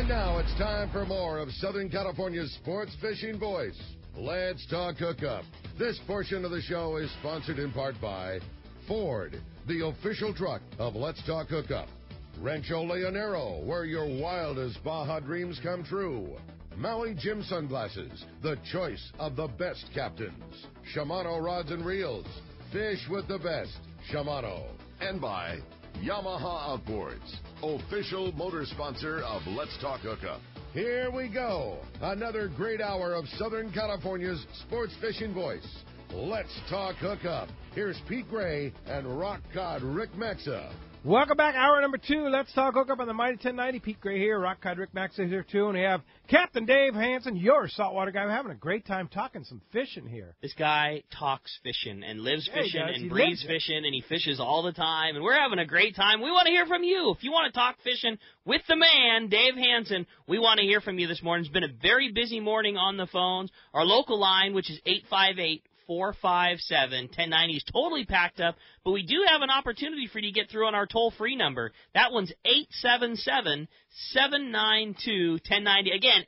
And now it's time for more of Southern California's sports fishing voice. Let's talk hookup. This portion of the show is sponsored in part by Ford, the official truck of Let's Talk Hookup. Rancho Leonero, where your wildest Baja dreams come true. Maui Jim Sunglasses, the choice of the best captains. Shimano Rods and Reels, fish with the best. Shimano. And by Yamaha Outboards, official motor sponsor of Let's Talk Hookup. Here we go. Another great hour of Southern California's sports fishing voice. Let's Talk Hookup. Here's Pete Gray and rock cod Rick Maxa. Welcome back, hour number 2. Let's talk hookup on the Mighty 1090. Pete Gray here, rock cod Rick Maxa here too, and we have Captain Dave Hanson, your saltwater guy. We're having a great time talking some fishing here. This guy talks fishing and lives fishing and breathes fishing, and he fishes all the time, and we're having a great time. We want to hear from you. If you want to talk fishing with the man, Dave Hanson, we want to hear from you this morning. It's been a very busy morning on the phones. Our local line, which is 858-457-1090, is totally packed up, but we do have an opportunity for you to get through on our toll-free number. That one's 877-792-1090. Again,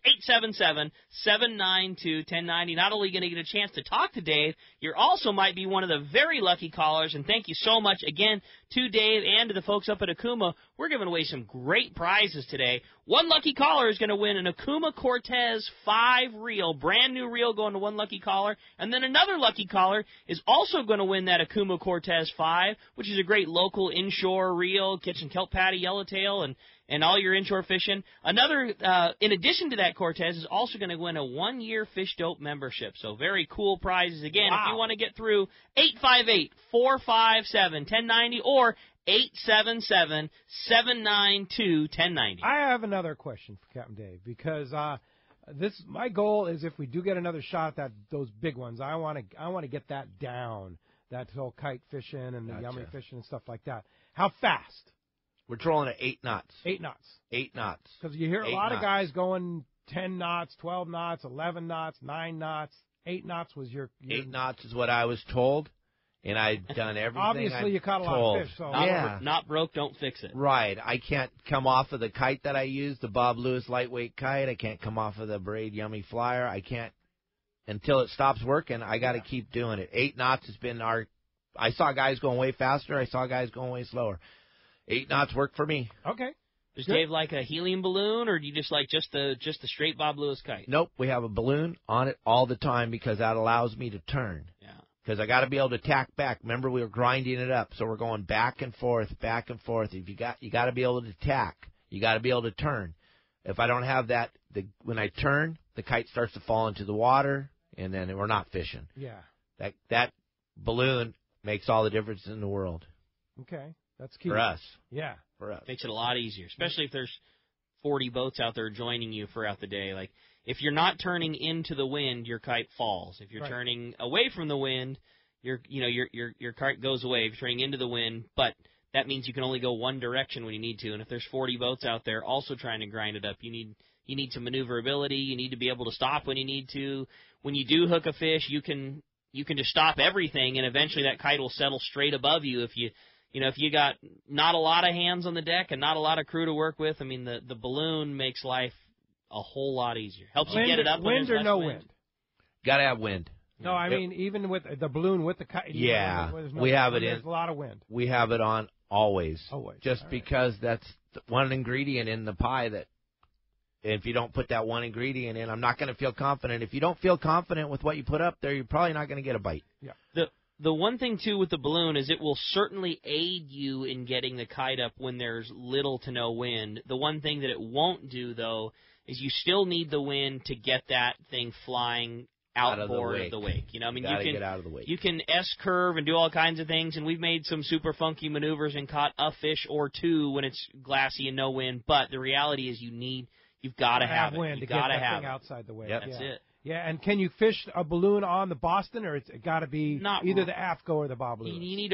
877-792-1090. Not only going to get a chance to talk to Dave, you also might be one of the very lucky callers, and thank you so much again to Dave and to the folks up at Akuma. We're giving away some great prizes today. One lucky caller is going to win an Akuma Cortez 5 reel, brand new reel going to one lucky caller, and then another lucky caller is also going to win that Akuma Cortez 5, which is a great local inshore reel, catching kelp patty, yellowtail, and all your inshore fishing. Another, in addition to that, Cortez is also going to win a 1-year Fish Dope membership. So very cool prizes. Again, If you want to get through, 858-457-1090 or 877-792-1090. I have another question for Captain Dave because my goal is if we do get another shot at those big ones, I want to get that down, that whole kite fishing and the yummy fishing and stuff like that. How fast? We're trolling at 8 knots. 8 knots. 8 knots. Because you hear a lot of guys going 10 knots, 12 knots, 11 knots, 9 knots. 8 knots was your 8 knots is what I was told, and I've done everything. Obviously, you caught a lot of fish. So. Not broke, don't fix it. Right. I can't come off of the kite that I use, the Bob Lewis lightweight kite. I can't come off of the Braid Yummy Flyer. I can't until it stops working. I got to keep doing it. 8 knots has been our. I saw guys going way faster. I saw guys going way slower. 8 knots work for me. Okay. Does Dave like a helium balloon, or do you just like just the straight Bob Lewis kite? Nope. We have a balloon on it all the time because that allows me to turn. Yeah. Because I got to be able to tack back. Remember, we were grinding it up, so we're going back and forth, back and forth. If you got to be able to tack. You got to be able to turn. If I don't have that, when I turn, the kite starts to fall into the water, and then we're not fishing. Yeah. That balloon makes all the difference in the world. Okay. That's key. For us. Yeah. For us. Makes it a lot easier, especially if there's 40 boats out there joining you throughout the day. Like, if you're not turning into the wind, your kite falls. If you're turning away from the wind, your kite goes away. If you're turning into the wind, but that means you can only go one direction when you need to. And if there's 40 boats out there also trying to grind it up, you need some maneuverability. You need to be able to stop when you need to. When you do hook a fish, you can just stop everything, and eventually that kite will settle straight above you if you got not a lot of hands on the deck and not a lot of crew to work with. I mean, the balloon makes life a whole lot easier. Helps you get it up. Wind or no wind? Got to have wind. No, I mean, even with the balloon with the kite. Yeah, we have it in. There's a lot of wind. We have it on always. Always. Just because that's one ingredient in the pie that if you don't put that one ingredient in, I'm not going to feel confident. If you don't feel confident with what you put up there, you're probably not going to get a bite. Yeah. The one thing, too, with the balloon is it will certainly aid you in getting the kite up when there's little to no wind. The one thing that it won't do, though, is you still need the wind to get that thing flying outboard of the wake. You know, I mean, get out of the wake. You can S-curve and do all kinds of things, and we've made some super funky maneuvers and caught a fish or two when it's glassy and no wind. But the reality is you've got to have wind to get that thing outside the wake. Yep. That's it. Yeah, and can you fish a balloon on the Boston, or it's got to be either the AFCO or the Bob Lewis? You need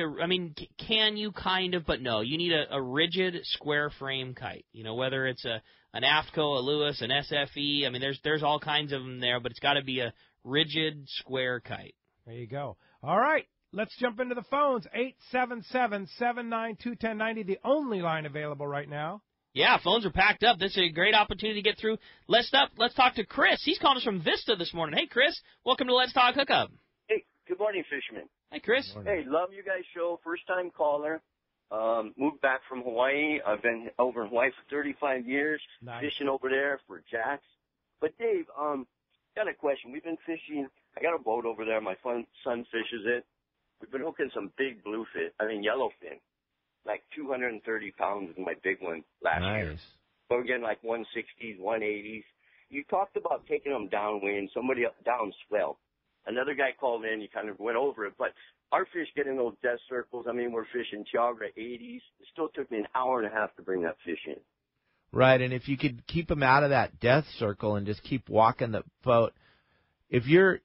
can you kind of, but no. You need a rigid square frame kite. You know, whether it's an AFCO, a Lewis, an SFE. I mean, there's all kinds of them there, but it's got to be a rigid square kite. There you go. All right, let's jump into the phones. 877-792-1090, the only line available right now. Yeah, phones are packed up. This is a great opportunity to get through. Let's talk to Chris. He's calling us from Vista this morning. Hey, Chris, welcome to Let's Talk Hookup. Hey, good morning, fishermen. Hi, Chris. Hey, love you guys' show. First-time caller. Moved back from Hawaii. I've been over in Hawaii for 35 years, fishing over there for jacks. But, Dave, got a question. We've been fishing. I got a boat over there. My son fishes it. We've been hooking some big yellowfin, like 230 pounds is my big one last year. But we're getting like 160s, 180s. You talked about taking them downwind, somebody up downswell. Another guy called in, you kind of went over it, but our fish get in those death circles. I mean, we're fishing Tiagra 80s. It still took me an hour and a half to bring that fish in. Right, and if you could keep them out of that death circle and just keep walking the boat, if you're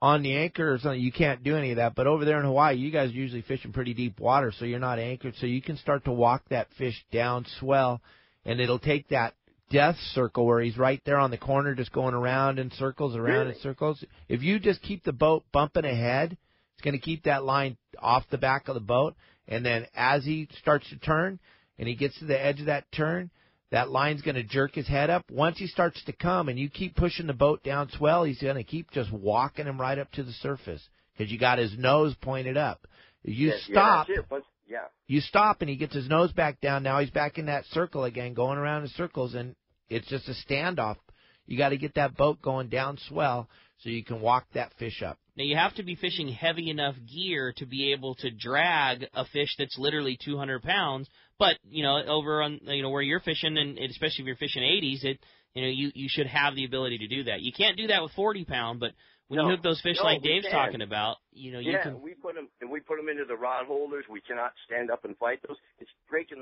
on the anchor or something, you can't do any of that. But over there in Hawaii, you guys usually fish in pretty deep water, so you're not anchored. So you can start to walk that fish down swell, and it'll take that death circle where he's right there on the corner just going around in circles, in circles. If you just keep the boat bumping ahead, it's going to keep that line off the back of the boat. And then as he starts to turn and he gets to the edge of that turn, that line's going to jerk his head up. Once he starts to come and you keep pushing the boat down swell, he's going to keep just walking him right up to the surface because you got his nose pointed up. You stop. You stop and he gets his nose back down. Now he's back in that circle again, going around in circles, and it's just a standoff. You got to get that boat going down swell so you can walk that fish up. Now, you have to be fishing heavy enough gear to be able to drag a fish that's literally 200 pounds. But, over on, where you're fishing, and especially if you're fishing 80s, you should have the ability to do that. You can't do that with 40-pound, but when you hook those fish like Dave's talking about, you can. We put them into the rod holders. We cannot stand up and fight those. It's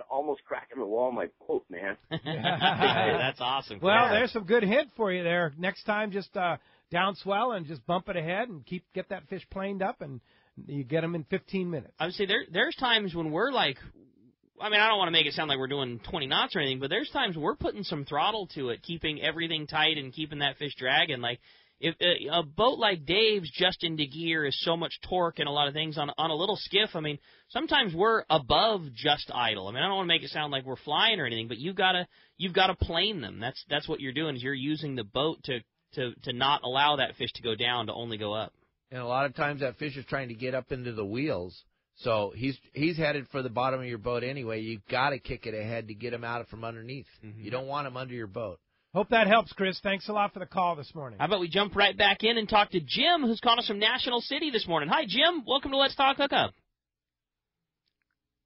almost cracking the wall of my boat, man. That's awesome. Well, there's some good hint for you there. Next time, just down swell and just bump it ahead and get that fish planed up, and you get them in 15 minutes. I would say there's times when we're like, I don't want to make it sound like we're doing 20 knots or anything, but there's times we're putting some throttle to it, keeping everything tight and keeping that fish dragging. Like, if a boat like Dave's just into gear is so much torque and a lot of things on a little skiff. Sometimes we're above just idle. I don't want to make it sound like we're flying or anything, but you've got to plane them. That's what you're doing. Is you're using the boat to not allow that fish to go down, to only go up. And a lot of times that fish is trying to get up into the wheels, so he's headed for the bottom of your boat anyway. You've got to kick it ahead to get him out from underneath. Mm-hmm. You don't want him under your boat. Hope that helps, Chris. Thanks a lot for the call this morning. How about we jump right back in and talk to Jim, who's calling us from National City this morning. Hi, Jim. Welcome to Let's Talk Hookup.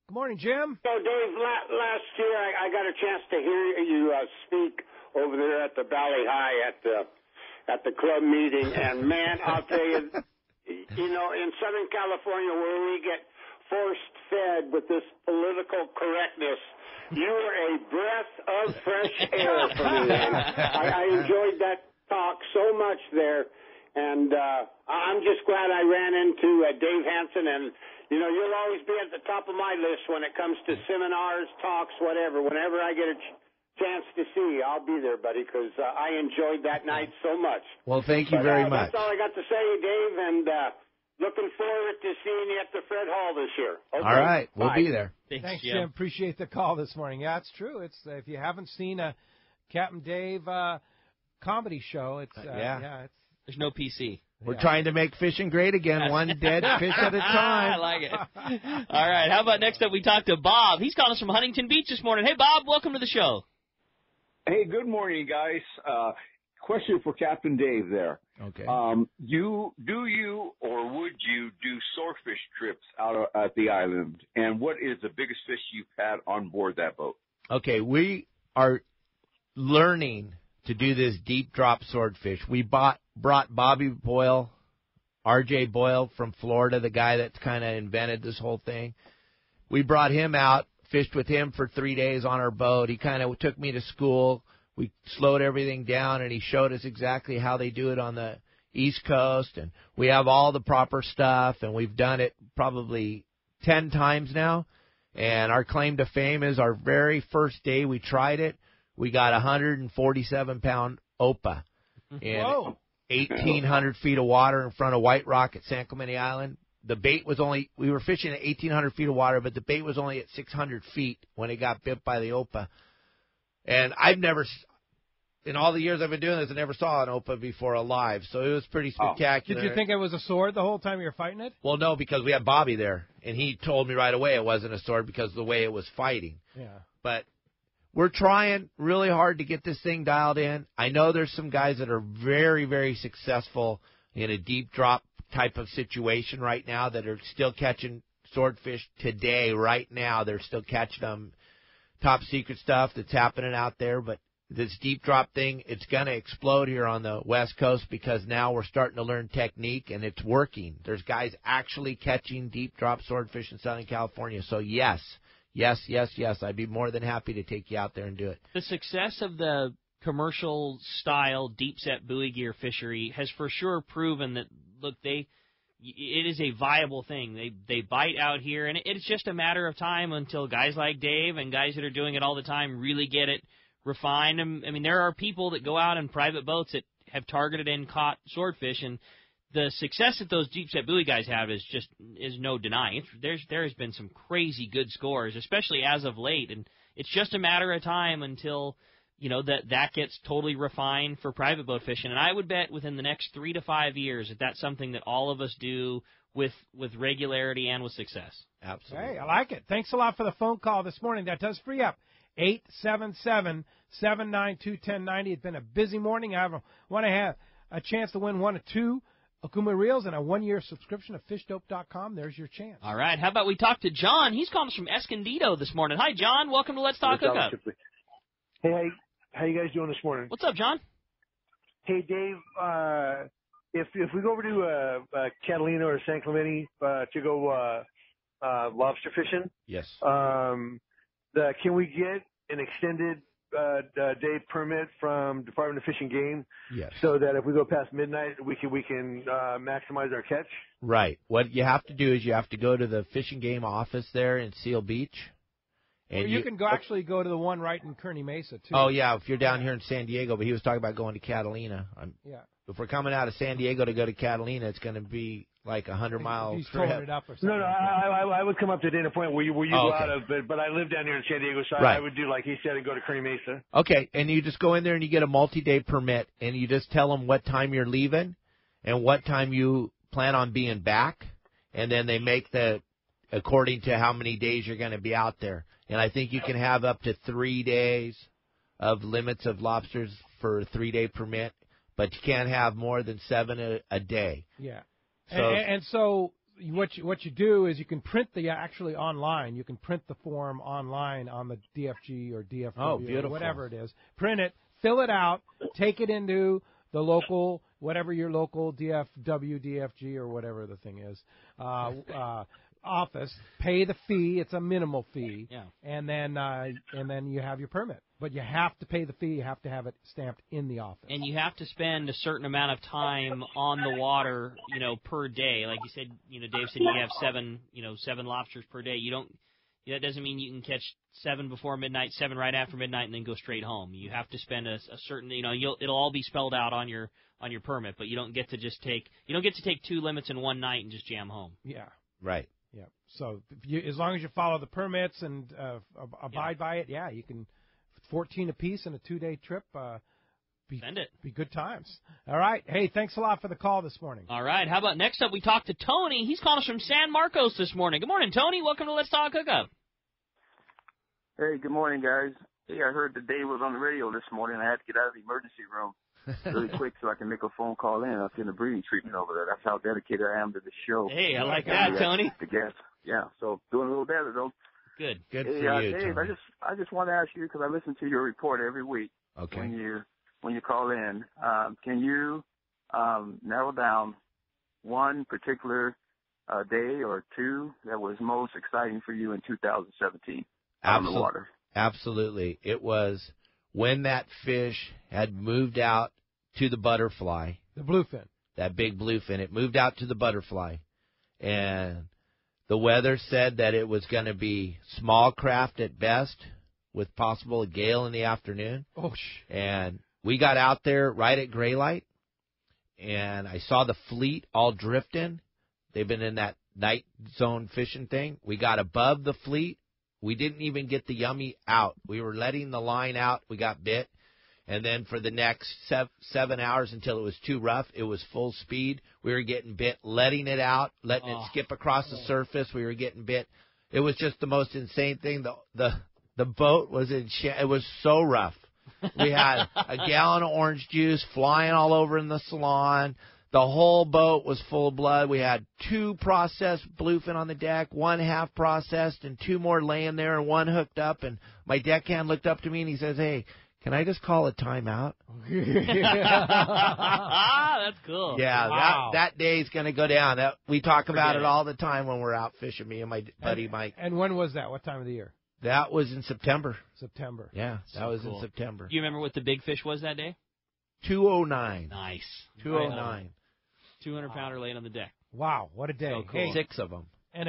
Good morning, Jim. So, Dave, last year I got a chance to hear you speak over there at the Valley High at the club meeting, and man, I'll tell you, in Southern California where we get force-fed with this political correctness, you were a breath of fresh air for me. I enjoyed that talk so much there, and I'm just glad I ran into Dave Hanson, and you'll always be at the top of my list when it comes to seminars, talks, whatever. Whenever I get a chance to see you, I'll be there, buddy, because I enjoyed that night so much. Well, thank you very much. That's all I got to say, Dave, and looking forward to seeing you at the Fred Hall this year. Okay? All right, we'll be there. Thanks, Jim. Appreciate the call this morning. Yeah, it's true. It's if you haven't seen a Captain Dave comedy show, it's there's no PC. We're trying to make fishing great again, one dead fish at a time. I like it. All right, how about next up we talk to Bob. He's calling us from Huntington Beach this morning. Hey, Bob, welcome to the show. Hey, good morning, guys. Question for Captain Dave there. Okay. Would you do swordfish trips out at the island? And what is the biggest fish you've had on board that boat? Okay, we are learning to do this deep drop swordfish. We brought Bobby Boyle, R.J. Boyle from Florida, the guy that's kind of invented this whole thing. We brought him out, fished with him for 3 days on our boat. He kind of took me to school. We slowed everything down, and he showed us exactly how they do it on the East Coast. And we have all the proper stuff, and we've done it probably 10 times now. And our claim to fame is our very first day we tried it, we got 147-pound Opa in 1,800 feet of water in front of White Rock at San Clemente Island. The bait was we were fishing at 1,800 feet of water, but the bait was only at 600 feet when it got bit by the Opa. And in all the years I've been doing this, I never saw an OPA before alive, so it was pretty spectacular. Did you think it was a sword the whole time you were fighting it? Well, no, because we had Bobby there, and he told me right away it wasn't a sword because of the way it was fighting. Yeah. But we're trying really hard to get this thing dialed in. I know there's some guys that are very, very successful in a deep drop type of situation right now that are still catching swordfish today, right now. They're still catching them. Top secret stuff that's happening out there, but this deep drop thing, it's going to explode here on the West Coast because now we're starting to learn technique, and it's working. There's guys actually catching deep drop swordfish in Southern California. So, yes, I'd be more than happy to take you out there and do it. The success of the commercial-style deep-set buoy gear fishery has for sure proven that, look, it is a viable thing. They bite out here, and it's just a matter of time until guys like Dave and guys that are doing it all the time really get it refined. I mean, there are people that go out in private boats that have targeted and caught swordfish, and the success that those deep set buoy guys have is no denying. There has been some crazy good scores, especially as of late, and it's just a matter of time until that gets totally refined for private boat fishing. And I would bet within the next 3 to 5 years that's something that all of us do with regularity and with success. Absolutely. Hey, I like it. Thanks a lot for the phone call this morning. That does free up 877-792-1090. It's been a busy morning. I want to have a chance to win 1 of 2 Okuma reels and a 1-year subscription to fishdope.com. There's your chance. All right. How about we talk to John? He's calling us from Escondido this morning. Hi, John. Welcome to Let's Talk Hookup. Hey, how you guys doing this morning? What's up, John? Hey, Dave. If we go over to Catalina or San Clemente to go lobster fishing, yes. Can we get an extended day permit from Department of Fish and Game? Yes. So that if we go past midnight, we can maximize our catch. Right. What you have to do is you have to go to the Fish and Game office there in Seal Beach. And you can actually go to the one right in Kearney Mesa, too. Oh, yeah, if you're down here in San Diego. But he was talking about going to Catalina. If we're coming out of San Diego to go to Catalina, it's going to be like 100 miles. He's towing it up or something. No, I would come up to Dana Point where you go out of, but I live down here in San Diego, so I would do like he said and go to Kearney Mesa. Okay, and you just go in there and you get a multi-day permit, and you just tell them what time you're leaving and what time you plan on being back, and then they make according to how many days you're going to be out there. And I think you can have up to 3 days of limits of lobsters for a 3-day permit, but you can't have more than 7 a day. Yeah. So what you do is you can print actually online. You can print the form online on the DFG or DFW or whatever it is. Print it, fill it out, take it into the local, whatever your local DFW, DFG or whatever the thing is, office, pay the fee. It's a minimal fee, and then you have your permit. But you have to pay the fee. You have to have it stamped in the office, and you have to spend a certain amount of time on the water, per day. Like you said, Dave said you have 7 lobsters per day. That doesn't mean you can catch 7 before midnight, 7 right after midnight, and then go straight home. You have to spend a certain, it'll all be spelled out on your permit, but you don't get to just take 2 limits in one night and just jam home. Yeah. Right. Yeah. So as long as you follow the permits and abide by it, you can 14 apiece in a 2-day trip. Spend it. Be good times. All right. Hey, thanks a lot for the call this morning. All right. How about next up we talk to Tony. He's calling us from San Marcos this morning. Good morning, Tony. Welcome to Let's Talk Hookup. Hey, good morning, guys. Hey, I heard that Dave was on the radio this morning. I had to get out of the emergency room really quick so I can make a phone call in. I was getting a breathing treatment over there. That's how dedicated I am to the show. Hey, I like that, Tony. The guest. Yeah, so doing a little better, though. Good. Good for you, Dave, Tony. I just want to ask you, because I listen to your report every week. Okay. When you call in, can you narrow down one particular day or two that was most exciting for you in 2017 on the water? Absolutely. It was when that fish had moved out to the butterfly. The bluefin. That big bluefin. It moved out to the butterfly. And the weather said that it was going to be small craft at best with possible a gale in the afternoon. And we got out there right at gray light, and I saw the fleet all drifting. They've been in that night zone fishing thing. We got above the fleet We didn't even get the yummy out. We were letting the line out. We got bit. And then for the next 7 hours until it was too rough, it was full speed. We were getting bit, letting it out, letting it skip across the surface. We were getting bit. It was just the most insane thing. The boat was it was so rough. We had a gallon of orange juice flying all over in the salon. The whole boat was full of blood. We had 2 processed bluefin on the deck, 1 half processed, and 2 more laying there, and 1 hooked up. And my deckhand looked up to me and he says, "Hey, can I just call a timeout?" That's cool. Yeah, wow. that day's going to go down. We talk about it all the time when we're out fishing, me and my buddy Mike. And when was that? What time of the year? That was in September. September. Yeah, that was cool. in September. Do you remember what the big fish was that day? 209. Nice. 209. 200-pounder laying on the deck. Wow, what a day. So cool. Hey, 6 of them. And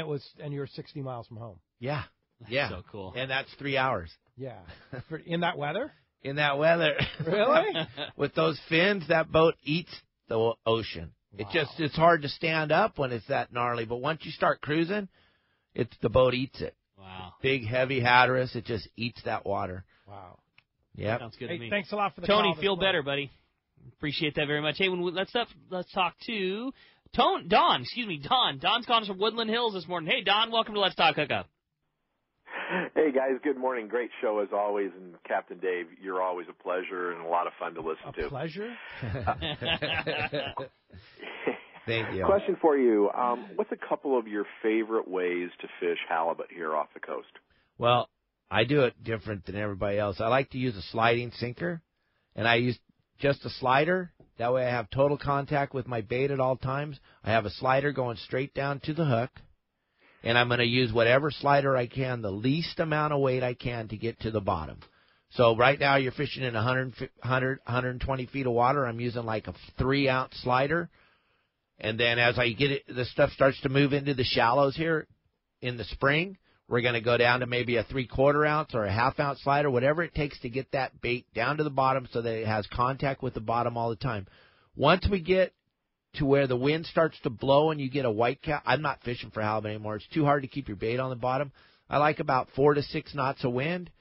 you were 60 miles from home. Yeah. That's Yeah. so cool. And that's 3 hours. Yeah. In that weather? In that weather. Really? With those fins, that boat eats the ocean. Wow. It's hard to stand up when it's that gnarly, but once you start cruising, the boat eats it. Wow. Big, heavy Hatteras, it just eats that water. Wow. Yep. Sounds good to me. Thanks a lot for the Tony, call. feel better, buddy. Appreciate that very much. Hey, let's talk to Don. Don's calling us from Woodland Hills this morning. Hey, Don, welcome to Let's Talk Hookup. Hey, guys, good morning. Great show as always. And Captain Dave, you're always a pleasure and a lot of fun to listen to. A pleasure? Thank you. Question for you. What's a couple of your favorite ways to fish halibut here off the coast? Well, I do it different than everybody else. I like to use a sliding sinker, and I use just a slider. That way I have total contact with my bait at all times. I have a slider going straight down to the hook, and I'm going to use whatever slider I can, the least amount of weight I can to get to the bottom. So right now you're fishing in 120 feet of water. I'm using like a 3-ounce slider. And then as I get it, the stuff starts to move into the shallows here in the spring, we're going to go down to maybe a 3/4 ounce or a 1/2 ounce slider, whatever it takes to get that bait down to the bottom so that it has contact with the bottom all the time. Once we get to where the wind starts to blow and you get a white cap, I'm not fishing for halibut anymore. It's too hard to keep your bait on the bottom. I like about 4 to 6 knots of wind,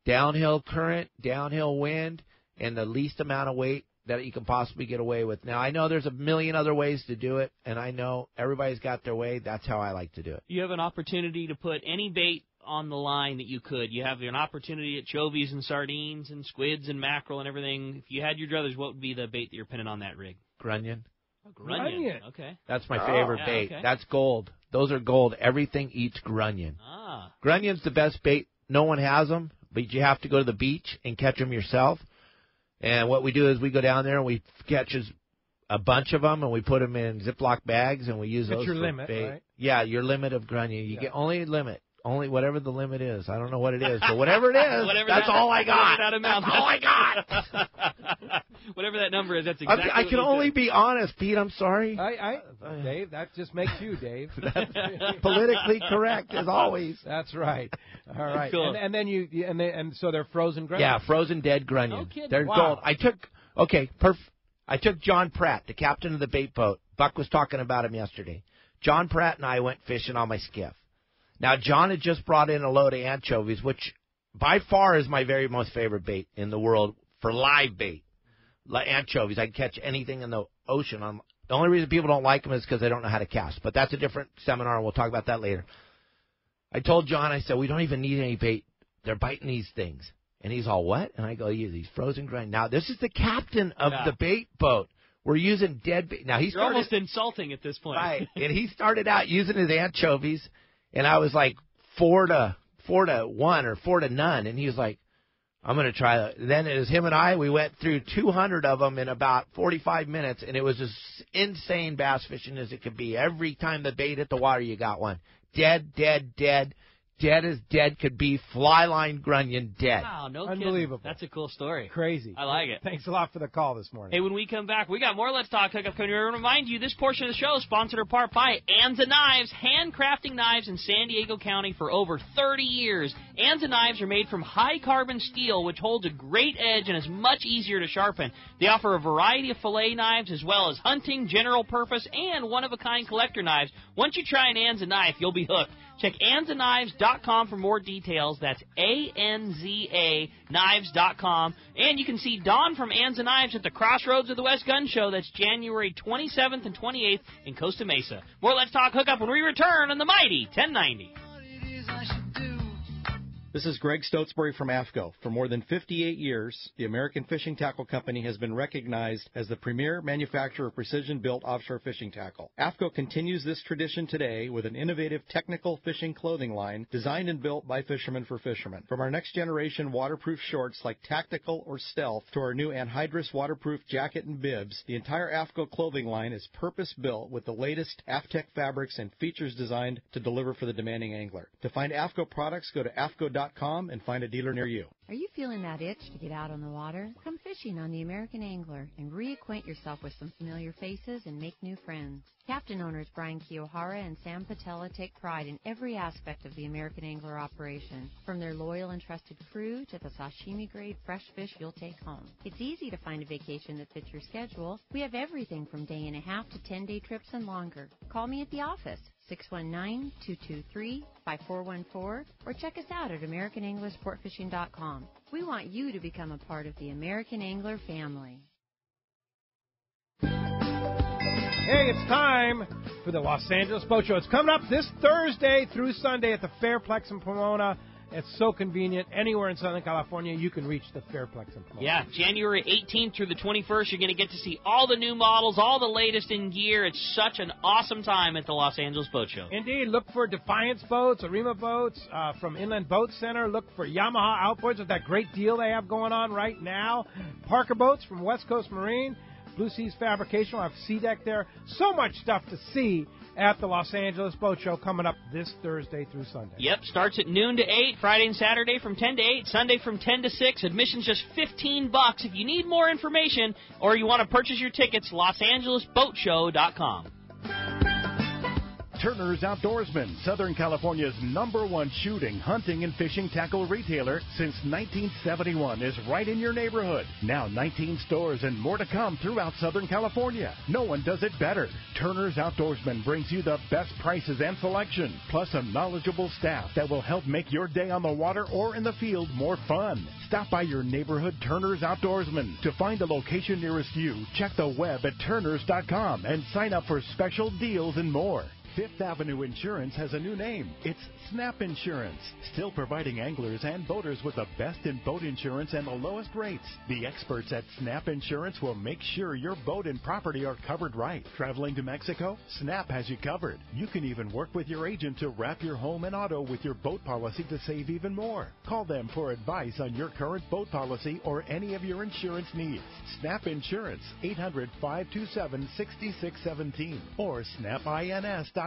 downhill current, downhill wind, and the least amount of weight that you can possibly get away with. Now, I know there's a million other ways to do it, and I know everybody's got their way. That's how I like to do it. You have an opportunity to put any bait on the line that you could. You have an opportunity at chovies and sardines and squids and mackerel and everything. If you had your druthers, what would be the bait that you're pinning on that rig? Grunion. Oh, grunion. Okay. That's my favorite bait. Okay. That's gold. Those are gold. Everything eats grunion. Ah. Grunion's the best bait. No one has them, but you have to go to the beach and catch them yourself. And what we do is we go down there and we catch a bunch of them and we put them in Ziploc bags and we use those your for limit, bait. right? Yeah, your limit of grunion. You get only a limit. Only whatever the limit is. I don't know what it is, but whatever it is, that's all I got. That's all I got. Whatever that number is, that's exactly I can only be honest, Pete. I'm sorry. Dave, that just makes you, Dave. That's politically correct as always. That's right. All right. Cool. And then and so they're frozen grunion. Yeah, frozen dead grunion. No kidding. They're Wow. gold. I took John Pratt, the captain of the bait boat. Buck was talking about him yesterday. John Pratt and I went fishing on my skiff. Now, John had just brought in a load of anchovies, which by far is my very most favorite bait in the world for live bait. Anchovies. I can catch anything in the ocean. The only reason people don't like them is because they don't know how to cast. But that's a different seminar, and we'll talk about that later. I told John, I said, we don't even need any bait. They're biting these things. And he's all, what? And I go, use these frozen grunion. Now, this is the captain of the bait boat. We're using dead bait. Now, You're almost insulting at this point. Right. And he started out using his anchovies. And I was like 4 to 1 or 4 to none. And he was like, I'm going to try that. Then it was him and I. We went through 200 of them in about 45 minutes. And it was as insane bass fishing as it could be. Every time the bait hit the water, you got one. Dead, dead, dead. Dead as dead could be. Fly line grunion dead. Wow, no Unbelievable. kidding. That's a cool story. Crazy. I like it. Thanks a lot for the call this morning. Hey, when we come back, we got more Let's Talk Hookup coming. I want to remind you, this portion of the show is sponsored in part by Anza Knives, handcrafting knives in San Diego County for over 30 years. Hanson knives are made from high-carbon steel, which holds a great edge and is much easier to sharpen. They offer a variety of fillet knives as well as hunting, general purpose, and one-of-a-kind collector knives. Once you try an Hanson knife, you'll be hooked. Check AnzaKnives.com for more details. That's ANZA Knives.com. And you can see Don from Anza Knives at the Crossroads of the West Gun Show. That's January 27th and 28th in Costa Mesa. More Let's Talk Hookup when we return on the Mighty 1090. This is Greg Stotesbury from AFCO. For more than 58 years, the American Fishing Tackle Company has been recognized as the premier manufacturer of precision-built offshore fishing tackle. AFCO continues this tradition today with an innovative technical fishing clothing line designed and built by fishermen for fishermen. From our next-generation waterproof shorts like Tactical or Stealth to our new anhydrous waterproof jacket and bibs, the entire AFCO clothing line is purpose-built with the latest AFTEC fabrics and features designed to deliver for the demanding angler. To find AFCO products, go to AFCO.com and find a dealer near you. Are you feeling that itch to get out on the water? Come fishing on the American Angler and reacquaint yourself with some familiar faces and make new friends. Captain owners Brian Kiyohara and Sam Patella take pride in every aspect of the American Angler operation, from their loyal and trusted crew to the sashimi-grade fresh fish you'll take home. It's easy to find a vacation that fits your schedule. We have everything from day and a half to 10-day trips and longer. Call me at the office, 619-223-5414, or check us out at AmericanAnglerSportFishing.com. We want you to become a part of the American Angler family. Hey, it's time for the Los Angeles Boat Show. It's coming up this Thursday through Sunday at the Fairplex in Pomona. It's so convenient. Anywhere in Southern California, you can reach the Fairplex in Pomona. Yeah, January 18th through the 21st, you're going to get to see all the new models, all the latest in gear. It's such an awesome time at the Los Angeles Boat Show. Indeed. Look for Defiance boats, Arima boats from Inland Boat Center. Look for Yamaha outboards with that great deal they have going on right now. Parker boats from West Coast Marine. Blue Seas Fabrication will have SeaDeck there. So much stuff to see at the Los Angeles Boat Show coming up this Thursday through Sunday. Yep, starts at noon to 8, Friday and Saturday from 10 to 8, Sunday from 10 to 6. Admission's just $15. If you need more information or you want to purchase your tickets, LosAngelesBoatShow.com. Turner's Outdoorsman, Southern California's #1 shooting, hunting, and fishing tackle retailer since 1971, is right in your neighborhood. Now 19 stores and more to come throughout Southern California. No one does it better. Turner's Outdoorsman brings you the best prices and selection, plus a knowledgeable staff that will help make your day on the water or in the field more fun. Stop by your neighborhood Turner's Outdoorsman. To find a location nearest you, check the web at turners.com and sign up for special deals and more. Fifth Avenue Insurance has a new name. It's Snap Insurance, still providing anglers and boaters with the best in boat insurance and the lowest rates. The experts at Snap Insurance will make sure your boat and property are covered right. Traveling to Mexico? Snap has you covered. You can even work with your agent to wrap your home and auto with your boat policy to save even more. Call them for advice on your current boat policy or any of your insurance needs. Snap Insurance, 800-527-6617 or snapins.com.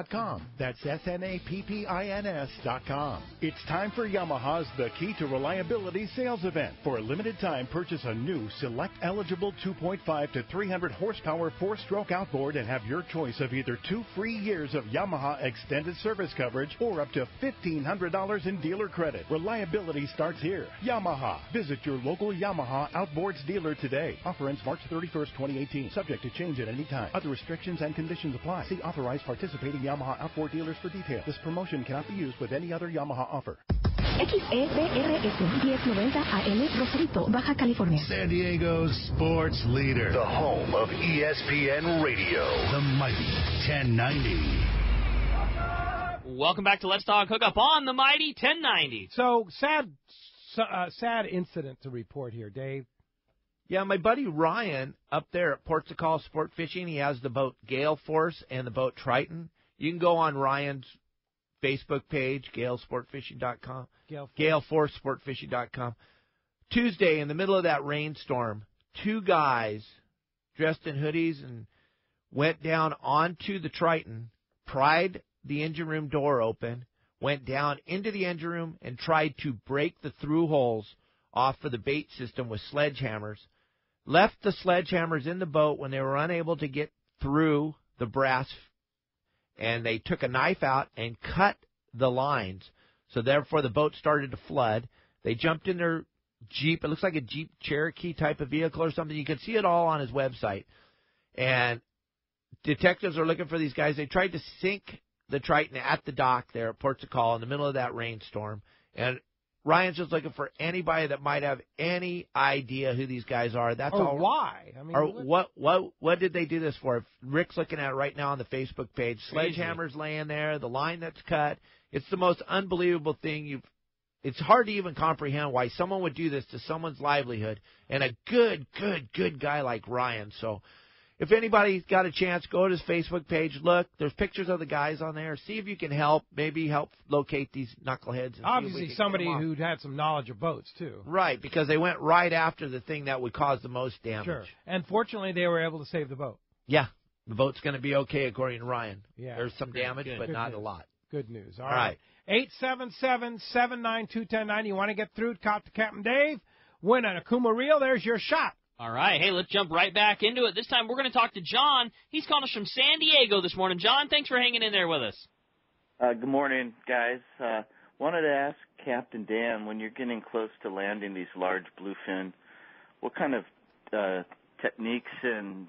That's SNAPPINS.com. It's time for Yamaha's The Key to Reliability sales event. For a limited time, purchase a new select eligible 2.5 to 300 horsepower 4-stroke outboard and have your choice of either 2 free years of Yamaha extended service coverage or up to $1,500 in dealer credit. Reliability starts here. Yamaha. Visit your local Yamaha Outboards dealer today. Offer ends March 31st, 2018. Subject to change at any time. Other restrictions and conditions apply. See authorized participating Yamaha outboard dealers for details. This promotion cannot be used with any other Yamaha offer. XEBRS 1090 AM Rosarito, Baja California. San Diego's sports leader. The home of ESPN Radio. The mighty 1090. Welcome back to Let's Talk Hookup on the mighty 1090. So, sad incident to report here, Dave. Yeah, my buddy Ryan up there at Ports of Call Sport Fishing, he has the boat Gale Force and the boat Triton. You can go on Ryan's Facebook page, GaleSportFishing.com, GaleForceSportFishing.com. Tuesday, in the middle of that rainstorm, 2 guys dressed in hoodies and went down onto the Triton, pried the engine room door open, went down into the engine room and tried to break the through holes off of the bait system with sledgehammers. Left the sledgehammers in the boat when they were unable to get through the brass, and they took a knife out and cut the lines. So therefore, the boat started to flood. They jumped in their Jeep. It looks like a Jeep Cherokee type of vehicle or something. You can see it all on his website. And detectives are looking for these guys. They tried to sink the Triton at the dock there at Port Call in the middle of that rainstorm. And Ryan's just looking for anybody that might have any idea who these guys are. That's all. Why? I mean, or what did they do this for? If Rick's looking at it right now on the Facebook page. Sledgehammer's laying there, the line that's cut. It's the most unbelievable thing It's hard to even comprehend why someone would do this to someone's livelihood, and a good guy like Ryan. So if anybody's got a chance, go to his Facebook page, look. There's pictures of the guys on there. See if you can maybe help locate these knuckleheads. And obviously somebody who'd had some knowledge of boats, too. Right, because they went right after the thing that would cause the most damage. Sure. And fortunately, they were able to save the boat. Yeah, the boat's going to be okay, according to Ryan. Yeah. There's some damage, but not a lot. Good news. All right. 877-792-1090. You want to get through to Captain Dave? Win an Akuma reel. There's your shot. All right. Hey, let's jump right back into it. This time we're going to talk to John. He's calling us from San Diego this morning. John, thanks for hanging in there with us. Good morning, guys. Wanted to ask Captain Dan, when you're getting close to landing these large bluefin, what kind of techniques and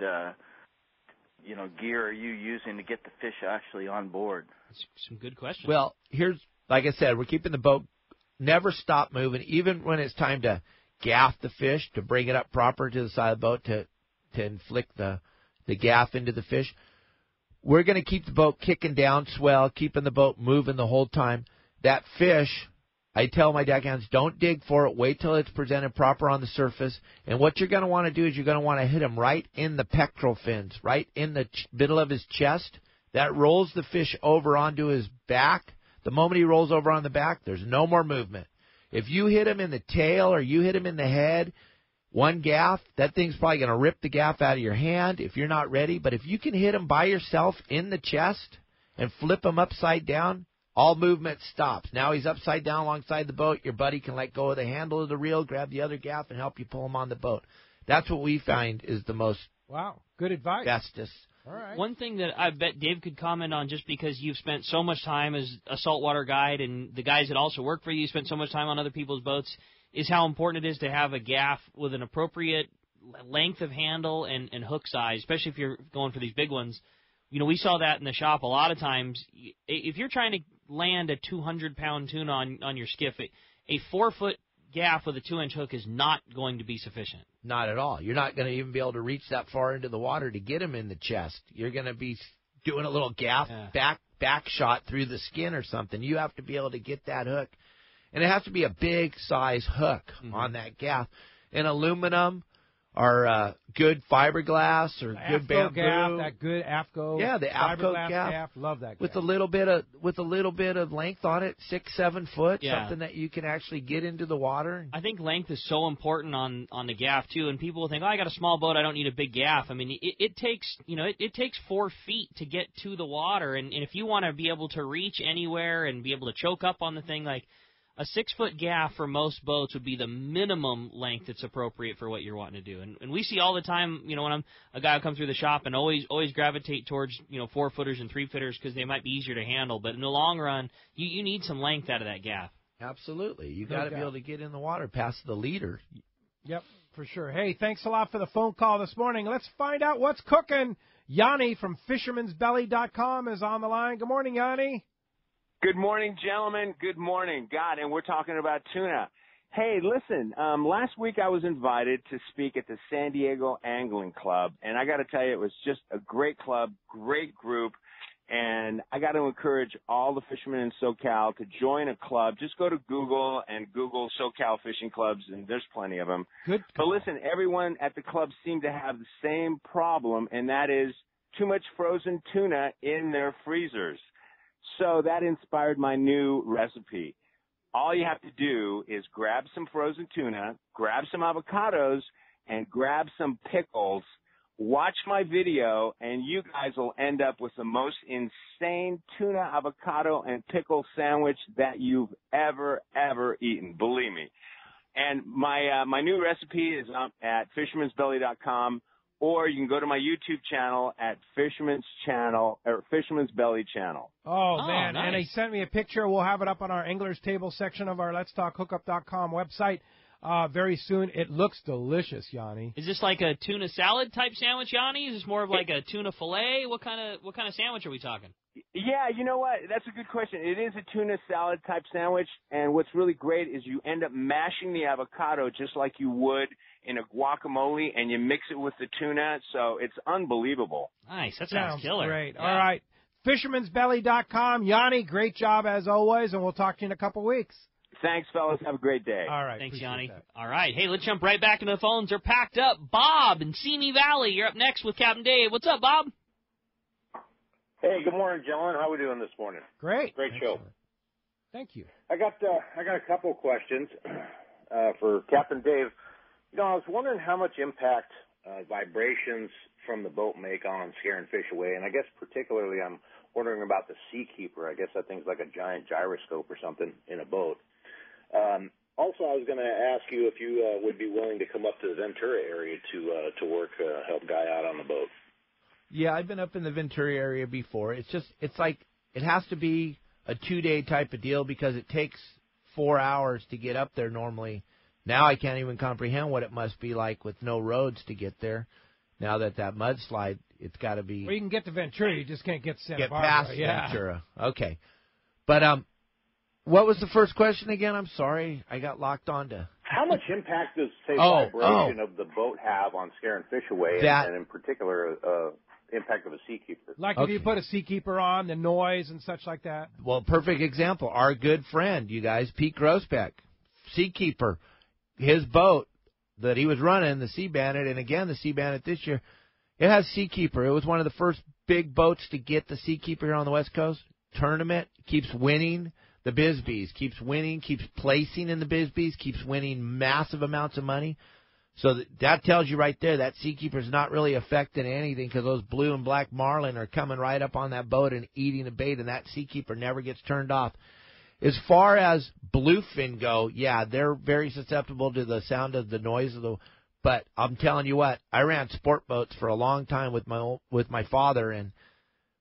gear are you using to get the fish actually on board? Some good questions. Well, like I said, we're keeping the boat, never stop moving, even when it's time to gaff the fish, to bring it up proper to the side of the boat to inflict the gaff into the fish. We're going to keep the boat kicking down swell, keeping the boat moving the whole time. That fish, I tell my deckhands, don't dig for it. Wait till it's presented proper on the surface. And what you're going to want to do is you're going to want to hit him right in the pectoral fins, right in the middle of his chest. That rolls the fish over onto his back. The moment he rolls over on the back, there's no more movement. If you hit him in the tail or you hit him in the head, one gaff, that thing's probably going to rip the gaff out of your hand if you're not ready. But if you can hit him by yourself in the chest and flip him upside down, all movement stops. Now he's upside down alongside the boat. Your buddy can let go of the handle of the reel, grab the other gaff, and help you pull him on the boat. That's what we find is the most good advice. bestest. All right. One thing that I bet Dave could comment on, just because you've spent so much time as a saltwater guide and the guys that also work for you spent so much time on other people's boats, is how important it is to have a gaff with an appropriate length of handle and hook size, especially if you're going for these big ones. We saw that in the shop a lot of times. If you're trying to land a 200-pound tuna on your skiff, a 4-foot gaff with a 2-inch hook is not going to be sufficient. Not at all. You're not going to even be able to reach that far into the water to get him in the chest. You're going to be doing a little gaff back shot through the skin or something. You have to be able to get that hook. And it has to be a big size hook on that gaff. And aluminum or good fiberglass or good bamboo. Gaff, that good AFCO. Yeah, the AFCO gaff. Love that gaff. With a little bit of length on it, 6-7 foot, something that you can actually get into the water. I think length is so important on the gaff too, and people will think, I got a small boat, I don't need a big gaff. I mean, it takes 4 feet to get to the water, and if you want to be able to reach anywhere and be able to choke up on the thing, like a 6-foot gaff for most boats would be the minimum length that's appropriate for what you're wanting to do. And we see all the time, when I'm a guy who comes through the shop and always gravitate towards, 4-footers and 3-footers because they might be easier to handle. But in the long run, you need some length out of that gaff. Absolutely. You got to be able to get in the water past the leader. Yep, for sure. Hey, thanks a lot for the phone call this morning. Let's find out what's cooking. Yanni from Fisherman'sBelly.com is on the line. Good morning, Yanni. Good morning, gentlemen. Good morning. God, and we're talking about tuna. Hey, listen, last week I was invited to speak at the San Diego Angling Club, and I got to tell you, it was just a great club, great group, and I got to encourage all the fishermen in SoCal to join a club. Just go to Google and Google SoCal fishing clubs, and there's plenty of them. Good. But listen, everyone at the club seemed to have the same problem, and that is too much frozen tuna in their freezers. So that inspired my new recipe. All you have to do is grab some frozen tuna, grab some avocados, and grab some pickles. Watch my video, and you guys will end up with the most insane tuna, avocado, and pickle sandwich that you've ever eaten. Believe me. And my new recipe is up at Fisherman'sBelly.com. or you can go to my YouTube channel at Fisherman's Belly channel. Oh, man. Nice. And he sent me a picture. We'll have it up on our Angler's Table section of our letstalkhookup.com website very soon. It looks delicious, Yanni. Is this like a tuna salad type sandwich, Yanni? Is this more of like a tuna fillet? What kind of sandwich are we talking? Yeah, you know what? That's a good question. It is a tuna salad type sandwich, and what's really great is you end up mashing the avocado just like you would in a guacamole, and you mix it with the tuna, so it's unbelievable. Nice. That sounds killer. Great. Yeah. All right. Fisherman'sBelly.com. Yanni, great job as always, and we'll talk to you in a couple weeks. Thanks, fellas. Have a great day. All right. Thanks, appreciate Yanni. that. All right. Hey, let's jump right back into the phones. They're packed up. Bob in Simi Valley. You're up next with Captain Dave. What's up, Bob? Hey, good morning, gentlemen. How we doing this morning? Great. Great show. Thank you. I got a couple of questions for Captain Dave. You know, I was wondering how much impact vibrations from the boat make on scaring fish away, and I guess particularly I'm wondering about the Seakeeper. I guess that thing's like a giant gyroscope or something in a boat. Also, I was going to ask you if you would be willing to come up to the Ventura area to work, help Guy out on the boat. Yeah, I've been up in the Ventura area before. It's like it has to be a 2-day type of deal because it takes 4 hours to get up there normally. Now I can't even comprehend what it must be like with no roads to get there. Now that mudslide, it's got to be. Well, you can get to Ventura, you just can't get to Santa get Barbara. past Ventura. Okay, but what was the first question again? I'm sorry, I got locked onto. How much impact does, say, vibration of the boat have on scaring fish away, and in particular, impact of a Seakeeper? Like if you put a Seakeeper on, the noise and such like that. Well, perfect example. Our good friend, you guys, Pete Grossbeck, Seakeeper, his boat that he was running, the Sea Bandit, and again the Sea Bandit this year, it has Seakeeper. It was one of the first big boats to get the Seakeeper here on the West Coast. Tournament, keeps winning the Bisbees, keeps winning, keeps placing in the Bisbees, keeps winning massive amounts of money. So that tells you right there that Seakeeper's not really affecting anything because those blue and black marlin are coming right up on that boat and eating the bait, and that Seakeeper never gets turned off. As far as bluefin go, yeah, they're very susceptible to the sound of the noise of the. But I'm telling you what, I ran sport boats for a long time with my father, and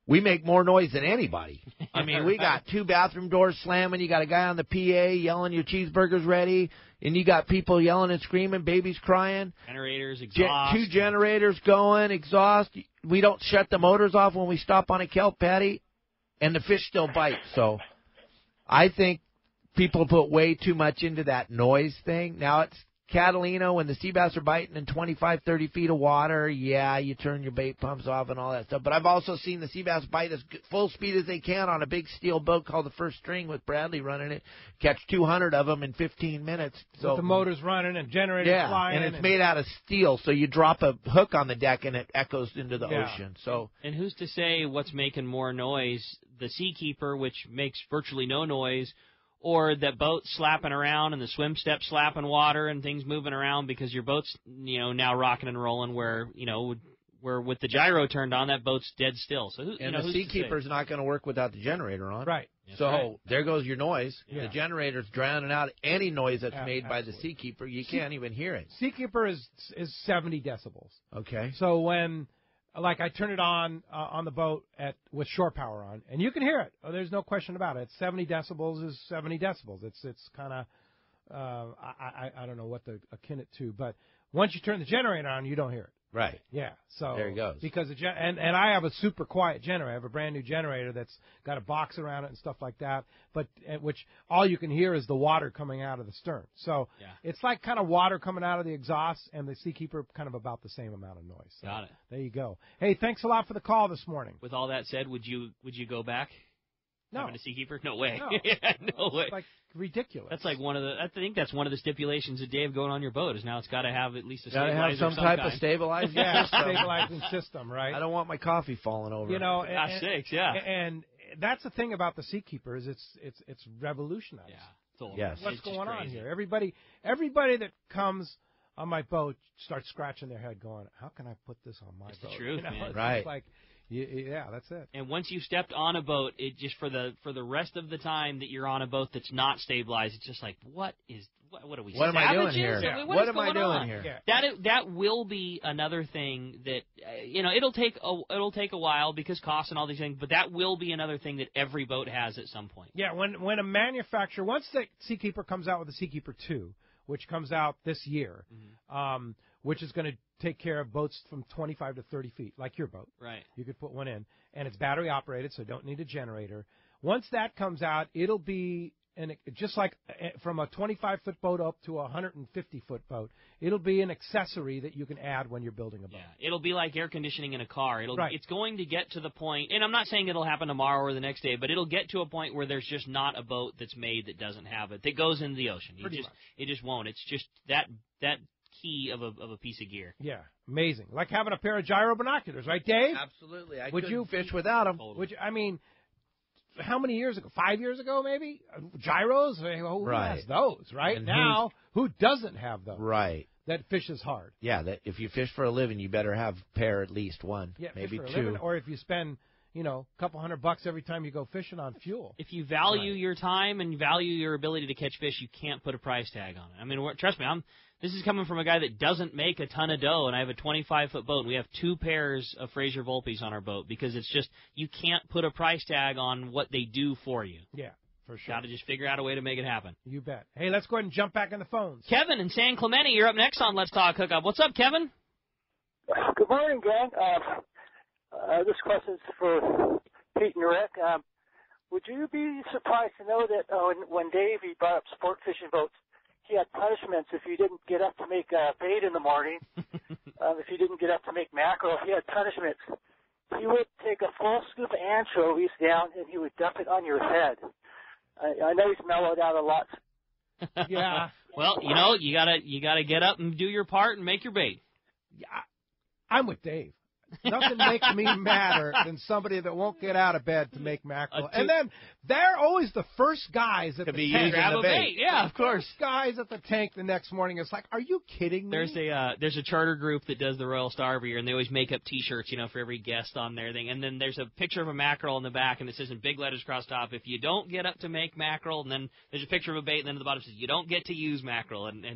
we make more noise than anybody. I mean, we got 2 bathroom doors slamming. You got a guy on the PA yelling your cheeseburger's ready, and you got people yelling and screaming, babies crying. Generators, exhaust. 2 generators going, exhaust. We don't shut the motors off when we stop on a kelp patty, and the fish still bite. So I think people put way too much into that noise thing. Now, it's Catalina, when the sea bass are biting in 25, 30 feet of water, yeah, you turn your bait pumps off and all that stuff. But I've also seen the sea bass bite as full speed as they can on a big steel boat called the First String with Bradley running it, catch 200 of them in 15 minutes. So with the motors running and generators flying. And it's made out of steel, so you drop a hook on the deck and it echoes into the ocean. So, and who's to say what's making more noise, the Seakeeper, which makes virtually no noise, or that boat slapping around and the swim step slapping water and things moving around because your boat's, now rocking and rolling where with the gyro turned on, that boat's dead still. So the Seakeeper's not going to work without the generator on. Right. So there goes your noise. Yeah. The generator's drowning out any noise that's made by the Seakeeper. You can't even hear it. Seakeeper is 70 decibels. Okay. So when I turn it on the boat with shore power on, and you can hear it. Oh, there's no question about it. 70 decibels is 70 decibels. It's kind of I don't know what to akin it to, but once you turn the generator on, you don't hear it. Right. Yeah. So there it goes. Because and I have a super quiet generator. I have a brand new generator that's got a box around it and stuff like that. But which all you can hear is the water coming out of the stern. So it's like kind of water coming out of the exhaust, and the Seakeeper kind of about the same amount of noise. So got it. There you go. Hey, thanks a lot for the call this morning. With all that said, would you go back? No. Having a Seakeeper? No way. No. No way. It's like ridiculous. That's like I think that's one of the stipulations of Dave going on your boat is now it's got to have at least a stabilizer. Got to have some type of stabilizing stabilizing system, right? I don't want my coffee falling over. Gosh sakes, yeah. And that's the thing about the Seakeeper is it's revolutionized. Yeah. What's going on here? Everybody that comes on my boat start scratching their head going, how can I put this on my boat? The truth, man. It's right. like, yeah, that's it. And once you've stepped on a boat, it just for the rest of the time that you're on a boat that's not stabilized, it's just like, what are we? What am I doing here? Yeah. What am I doing here? Yeah. That will be another thing that it'll take a while because costs and all these things, but that will be another thing that every boat has at some point. Yeah, when a manufacturer, once the Seakeeper comes out with the Seakeeper 2, which comes out this year, which is going to take care of boats from 25 to 30 feet, like your boat. Right. You could put one in, and it's battery operated, so you don't need a generator. Once that comes out, it'll be just like from a 25-foot boat up to a 150-foot boat, it'll be an accessory that you can add when you're building a boat. Yeah, it'll be like air conditioning in a car. Right. It's going to get to the point, and I'm not saying it'll happen tomorrow or the next day, but it'll get to a point where there's just not a boat that's made that doesn't have it, that goes into the ocean. It just won't. It's just that key of a piece of gear. Yeah, amazing. Like having a pair of gyro binoculars, right, Dave? Absolutely. I couldn't fish without them. How many years ago? 5 years ago, maybe? Gyros? Who has those, right? And now, who doesn't have those? Right. That fishes hard. Yeah, that if you fish for a living, you better have a pair at least one, maybe fish for two. a living, or if you spend, a couple $100 every time you go fishing on fuel. If you value your time and value your ability to catch fish, you can't put a price tag on it. I mean, trust me, this is coming from a guy that doesn't make a ton of dough, and I have a 25-foot boat, and we have 2 pairs of Fraser Volpes on our boat because it's just you can't put a price tag on what they do for you. Yeah, for sure. Got to just figure out a way to make it happen. You bet. Hey, let's go ahead and jump back in the phones. Kevin in San Clemente, you're up next on Let's Talk Hookup. What's up, Kevin? Good morning, Glenn. This question's for Pete and Rick. Would you be surprised to know that when Dave brought up sport fishing boats, he had punishments if you didn't get up to make bait in the morning, if you didn't get up to make mackerel, he had punishments. He would take a full scoop of anchovies down and he would dump it on your head. I know he's mellowed out a lot. Yeah. Well, you gotta get up and do your part and make your bait. Yeah, I'm with Dave. Nothing makes me madder than somebody that won't get out of bed to make mackerel. And then they're always the first guys at the tank. Grab a bait. Yeah, of course. First guys at the tank the next morning. It's like, are you kidding me? There's a charter group that does the Royal Star every year, and they always make up T-shirts, for every guest on their thing. And then there's a picture of a mackerel in the back, and it says in big letters across top, if you don't get up to make mackerel, and then there's a picture of a bait, and then at the bottom it says you don't get to use mackerel. And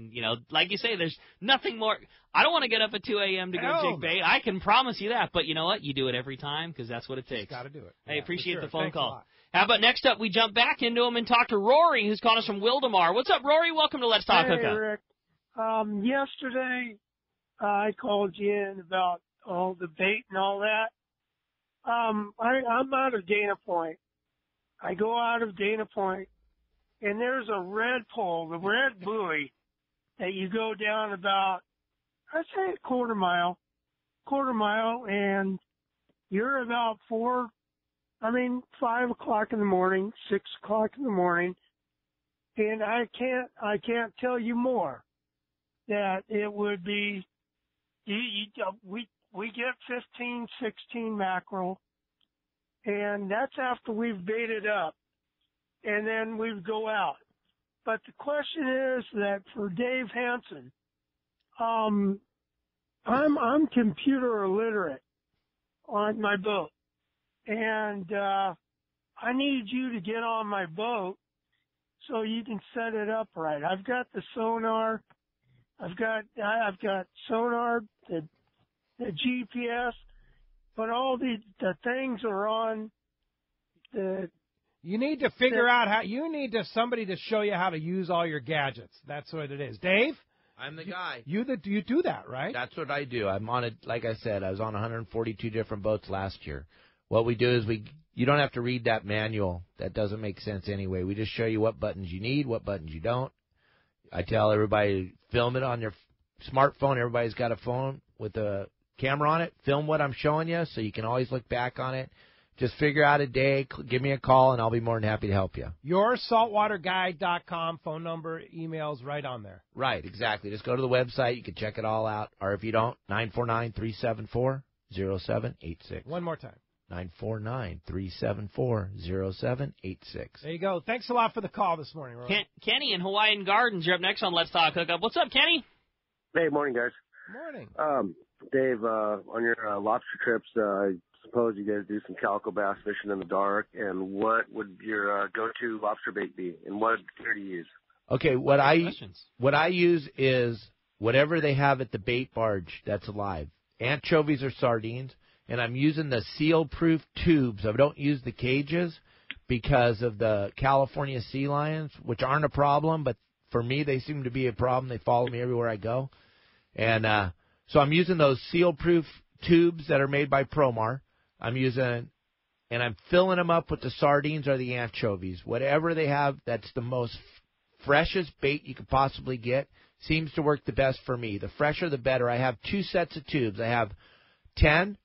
like you say, there's nothing more. I don't want to get up at 2 a.m. to go jig bait. I can promise you that. But you know what? You do it every time because that's what it takes. Got to do it. I appreciate the phone Thanks call. How about next up, we jump back into him and talk to Rory, who's calling us from Wildemar. What's up, Rory? Welcome to Let's Talk Hookup. Hey, Rick. Yesterday, I called you in about all the bait and all that. I'm out of Dana Point. I go out of Dana Point, and there's a red pole, the red buoy, that you go down about, I'd say a quarter mile, and you're about 5 o'clock in the morning, 6 o'clock in the morning, and I can't tell you more that it would be, we get 15, 16 mackerel, and that's after we've baited up, and then we go out. But the question is that for Dave Hanson, I'm computer illiterate on my boat, and I need you to get on my boat so you can set it up right. I've got the sonar, I've got sonar, the GPS, but all the things are on the. You need to figure out how. You need somebody to show you how to use all your gadgets. That's what it is, Dave. I'm the guy. You do that, right? That's what I do. I'm on it. Like I said, I was on 142 different boats last year. What we do is you don't have to read that manual. That doesn't make sense anyway. We just show you what buttons you need, what buttons you don't. I tell everybody, film it on your smartphone. Everybody's got a phone with a camera on it. Film what I'm showing you so you can always look back on it. Just figure out a day, give me a call, and I'll be more than happy to help you. YourSaltwaterGuide.com, phone number, emails, right on there. Right, exactly. Just go to the website. You can check it all out. Or if you don't, 949-374-0786. One more time. 949-374-0786. There you go. Thanks a lot for the call this morning, Roy. Kenny in Hawaiian Gardens, you're up next on Let's Talk Hookup. What's up, Kenny? Hey, morning, guys. Morning. Dave, on your lobster trips, I suppose you guys do some calico bass fishing in the dark. And what would your go-to lobster bait be? And what gear do you use? Okay, what I use is whatever they have at the bait barge that's alive. Anchovies or sardines, and I'm using the seal-proof tubes. I don't use the cages because of the California sea lions, which aren't a problem, but for me they seem to be a problem. They follow me everywhere I go. And so I'm using those seal-proof tubes that are made by Promar. And I'm filling them up with the sardines or the anchovies. Whatever they have that's the most freshest bait you could possibly get seems to work the best for me. The fresher, the better. I have 2 sets of tubes. I have 10.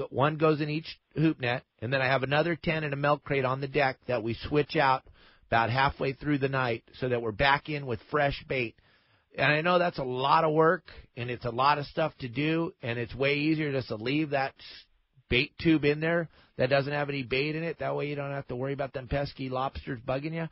One goes in each hoop net, and then I have another 10 in a milk crate on the deck that we switch out about halfway through the night so that we're back in with fresh bait. And I know that's a lot of work, and it's a lot of stuff to do, and it's way easier just to leave that bait tube in there that doesn't have any bait in it. That way you don't have to worry about them pesky lobsters bugging you.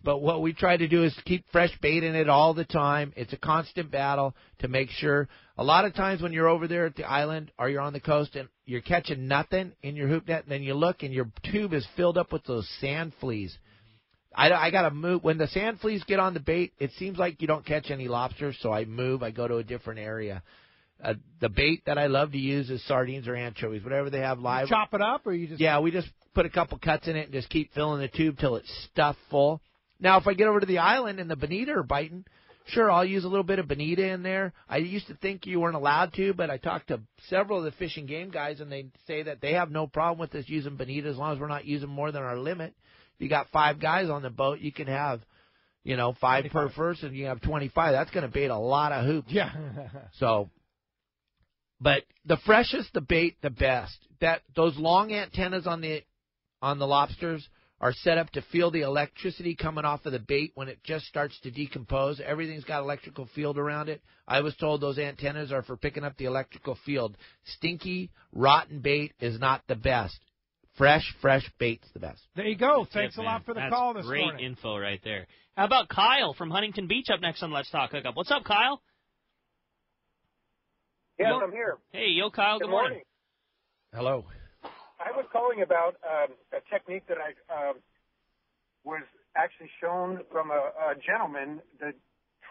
But what we try to do is keep fresh bait in it all the time. It's a constant battle to make sure. A lot of times when you're over there at the island or you're on the coast and you're catching nothing in your hoop net, and then you look and your tube is filled up with those sand fleas. I got to move. When the sand fleas get on the bait, it seems like you don't catch any lobsters, so I move. I go to a different area. The bait that I love to use is sardines or anchovies, whatever they have live. You chop it up, or you just... Yeah, we just put a couple cuts in it and just keep filling the tube till it's stuffed full. Now, if I get over to the island and the bonita are biting, sure, I'll use a little bit of bonita in there. I used to think you weren't allowed to, but I talked to several of the Fish and Game guys, and they say that they have no problem with us using bonita as long as we're not using more than our limit. If you got 5 guys on the boat, you can have, 5 25. Per person. You have 25. That's going to bait a lot of hoops. Yeah. So, but the freshest the bait, the best. Those long antennas on the lobsters are set up to feel the electricity coming off of the bait when it just starts to decompose. Everything's got electrical field around it. I was told those antennas are for picking up the electrical field. Stinky, rotten bait is not the best. Fresh bait's the best. There you go. Thanks a lot for the call this morning. Great info right there. How about Kyle from Huntington Beach up next on Let's Talk Hookup? What's up, Kyle? Yes, I'm here. Hey, Kyle. Good morning. Hello. I was calling about a technique that I was actually shown from a gentleman, the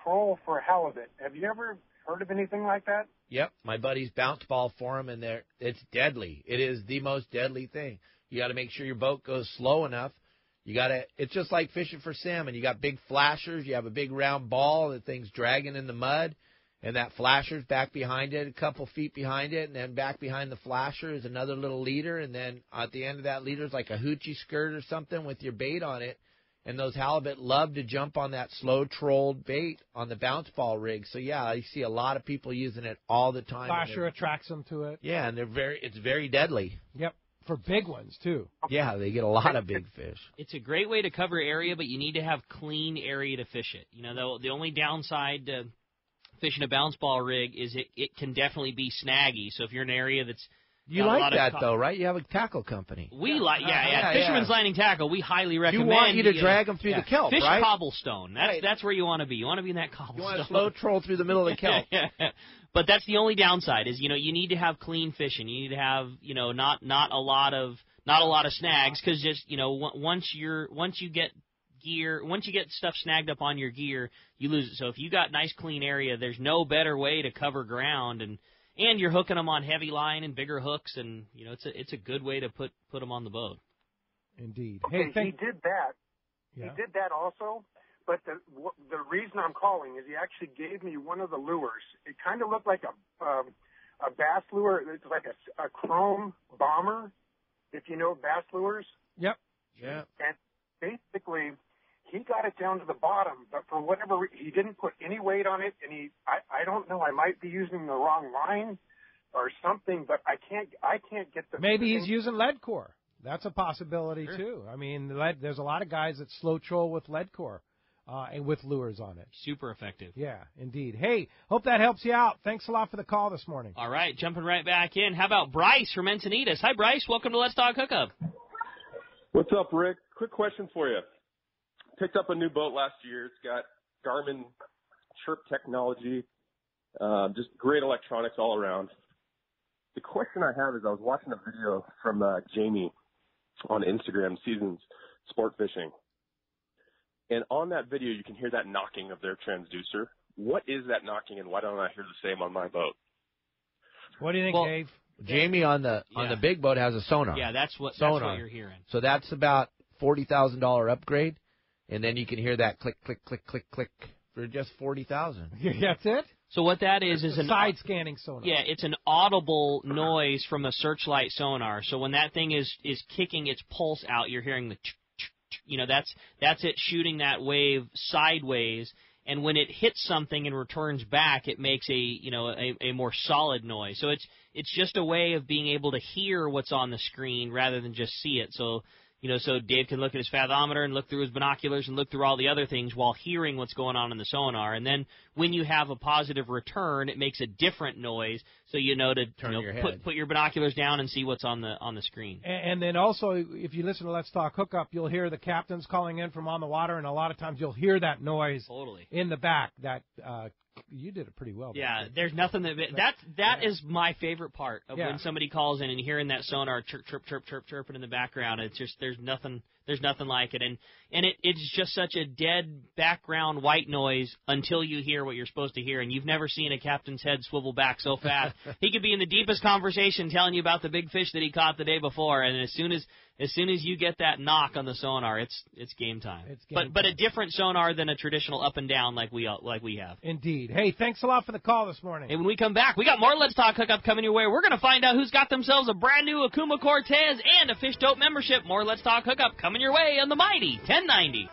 troll for halibut. Have you ever heard of anything like that? Yep, my buddies bounce ball for them, and it's deadly. It is the most deadly thing. You got to make sure your boat goes slow enough. It's just like fishing for salmon. You got big flashers. You have a big round ball. The thing's dragging in the mud, and that flasher's back behind it, a couple feet behind it, and then back behind the flasher is another little leader, and then at the end of that leader is like a hoochie skirt or something with your bait on it. And those halibut love to jump on that slow trolled bait on the bounce ball rig. So, yeah, I see a lot of people using it all the time. Flasher attracts them to it. Yeah, and it's very deadly. Yep, for big ones, too. Yeah, they get a lot of big fish. It's a great way to cover area, but you need to have clean area to fish it. The only downside to fishing a bounce ball rig is it can definitely be snaggy. So if you're in an area that's... You like that, though, right? You have a tackle company. We like, Fisherman's Landing Tackle. We highly recommend. You want you to drag them through the kelp, fish right? cobblestone. That's where you want to be. You want to be in that cobblestone. You want to slow troll through the middle of the kelp. But that's the only downside is, you need to have clean fishing. You need to have, not a lot of snags, because just, once you get stuff snagged up on your gear, you lose it. So if you got nice clean area, there's no better way to cover ground, and you're hooking them on heavy line and bigger hooks, and it's a good way to put them on the boat. Indeed. Okay, he did that. Yeah. He did that also, but the reason I'm calling is he actually gave me one of the lures. It kind of looked like a bass lure. It's like a chrome bomber, if you know bass lures. Yep. Yeah. And basically, he got it down to the bottom, but for whatever reason, he didn't put any weight on it, and I don't know, I might be using the wrong line or something, but I can't get the... Maybe he's using lead core. That's a possibility, too. I mean, there's a lot of guys that slow troll with lead core and with lures on it. Super effective. Yeah, indeed. Hey, hope that helps you out. Thanks a lot for the call this morning. All right, jumping right back in. How about Bryce from Encinitas? Hi, Bryce. Welcome to Let's Talk Hookup. What's up, Rick? Quick question for you. Picked up a new boat last year. It's got Garmin Chirp technology. Just great electronics all around. The question I have is I was watching a video from Jamie on Instagram, Seasons Sport Fishing. And on that video, you can hear that knocking of their transducer. What is that knocking, and why don't I hear the same on my boat? What do you think, Dave? Jamie on the big boat has a sonar. Yeah, that's what you're hearing. So that's about $40,000 upgrade, and then you can hear that click, click, click, click, click for just $40,000. That's it. So what that is a side scanning sonar. Yeah, it's an audible noise from a searchlight sonar. So when that thing is kicking its pulse out, you're hearing the that's it shooting that wave sideways. And when it hits something and returns back, it makes a more solid noise. So it's just a way of being able to hear what's on the screen rather than just see it. So so Dave can look at his fathometer and look through his binoculars and look through all the other things while hearing what's going on in the sonar. And then when you have a positive return, it makes a different noise, so to put your binoculars down and see what's on the screen. And then also, if you listen to Let's Talk Hookup, you'll hear the captains calling in from on the water, and a lot of times you'll hear that noise in the back. That you did it pretty well. Yeah, there's nothing that is my favorite part of when somebody calls in and hearing that sonar chirp, chirp, chirp, chirp, chirping in the background. It's just there's nothing like it, and it's just such a dead background white noise until you hear what you're supposed to hear. And you've never seen a captain's head swivel back so fast. He could be in the deepest conversation telling you about the big fish that he caught the day before, and as soon as you get that knock on the sonar, it's game time. But a different sonar than a traditional up and down like we have. Indeed. Hey, thanks a lot for the call this morning. And when we come back, we got more Let's Talk Hookup coming your way. We're going to find out who's got themselves a brand new Akuma Cortez and a Fish Dope membership. More Let's Talk Hookup coming your way on the mighty 1090.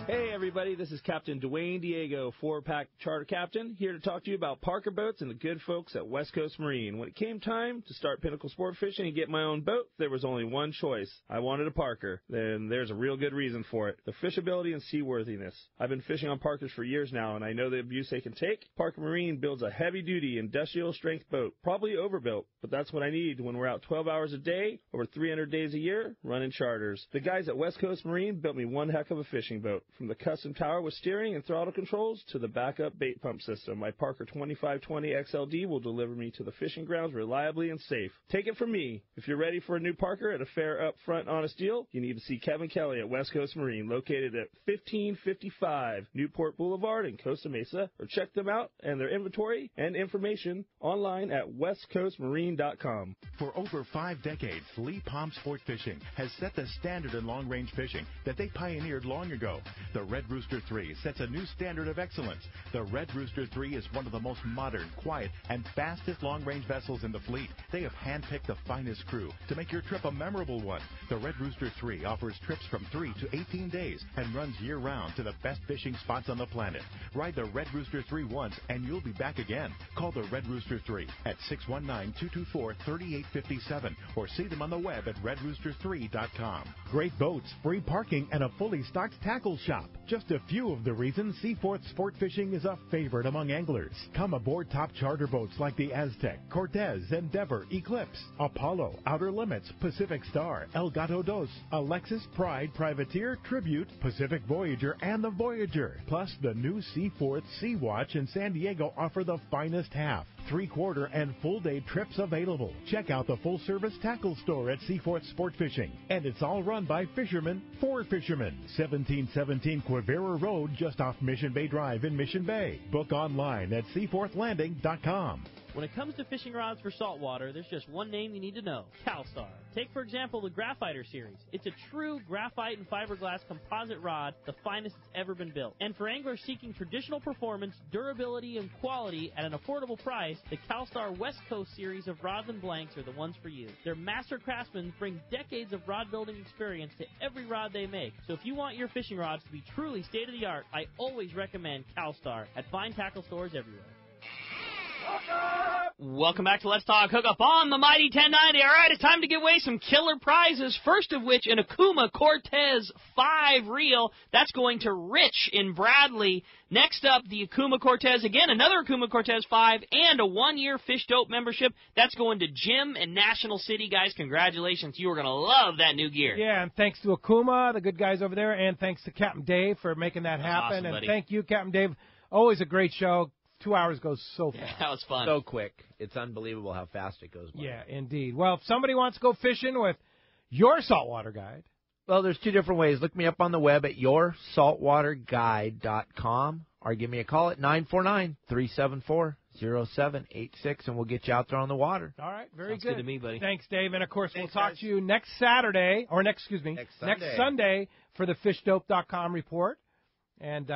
Hey everybody, this is Captain Dwayne Diego, 4-pack charter captain, here to talk to you about Parker Boats and the good folks at West Coast Marine. When it came time to start Pinnacle Sport Fishing and get my own boat, there was only one choice. I wanted a Parker. Then there's a real good reason for it. The fishability and seaworthiness. I've been fishing on Parkers for years now, and I know the abuse they can take. Parker Marine builds a heavy-duty, industrial strength boat, probably overbuilt, but that's what I need when we're out 12 hours a day, over 300 days a year, running charters. The guys at West Coast Marine built me one heck of a fishing boat. From the custom tower with steering and throttle controls to the backup bait pump system, my Parker 2520 XLD will deliver me to the fishing grounds reliably and safe. Take it from me. If you're ready for a new Parker at a fair, upfront, honest deal, you need to see Kevin Kelly at West Coast Marine, located at 1555 Newport Boulevard in Costa Mesa, or check them out and their inventory and information online at westcoastmarine.com. For over 5 decades, Lee Palm Sport Fishing has set the standard in long-range fishing that they pioneered long ago. The Red Rooster 3 sets a new standard of excellence. The Red Rooster 3 is one of the most modern, quiet, and fastest long-range vessels in the fleet. They have handpicked the finest crew to make your trip a memorable one. The Red Rooster 3 offers trips from 3 to 18 days and runs year-round to the best fishing spots on the planet. Ride the Red Rooster 3 once and you'll be back again. Call the Red Rooster 3 at 619-224-3857 or see them on the web at redrooster3.com. Great boats, free parking, and a fully stocked tackle shop. Just a few of the reasons Seaforth Sport Fishing is a favorite among anglers. Come aboard top charter boats like the Aztec, Cortez, Endeavor, Eclipse, Apollo, Outer Limits, Pacific Star, El Gato Dos, Alexis, Pride, Privateer, Tribute, Pacific Voyager, and the Voyager. Plus, the new Seaforth Sea Watch in San Diego offer the finest half, 3/4, and full-day trips available. Check out the full-service tackle store at Seaforth Sport Fishing. And it's all run by fishermen for fishermen. 1717 Quivira Road, just off Mission Bay Drive in Mission Bay. Book online at seaforthlanding.com. When it comes to fishing rods for saltwater, there's just one name you need to know: CalStar. Take, for example, the Graphiter series. It's a true graphite and fiberglass composite rod, the finest that's ever been built. And for anglers seeking traditional performance, durability, and quality at an affordable price, the CalStar West Coast series of rods and blanks are the ones for you. Their master craftsmen bring decades of rod building experience to every rod they make. So if you want your fishing rods to be truly state-of-the-art, I always recommend CalStar at fine tackle stores everywhere. Welcome back to Let's Talk Hookup on the mighty 1090. All right, it's time to give away some killer prizes. First of which, an Akuma Cortez 5 reel. That's going to Rich in Bradley. Next up, the Akuma Cortez, again, another Akuma Cortez 5, and a 1-year Fish Dope membership. That's going to Jim in National City. Guys, congratulations. You are going to love that new gear. Yeah, and thanks to Akuma, the good guys over there, and thanks to Captain Dave for making that happen. Awesome, and buddy. thank you, Captain Dave. Always a great show. 2 hours goes so fast. Yeah, that was fun. So quick. It's unbelievable how fast it goes by. Yeah, indeed. Well, if somebody wants to go fishing with your saltwater guide. Well, there's two different ways. Look me up on the web at yoursaltwaterguide.com or give me a call at 949-374-0786, and we'll get you out there on the water. All right, very Sounds good to me, buddy. Thanks, Dave. And, of course, we'll talk to you next Saturday, or next Sunday for the fishdope.com report. And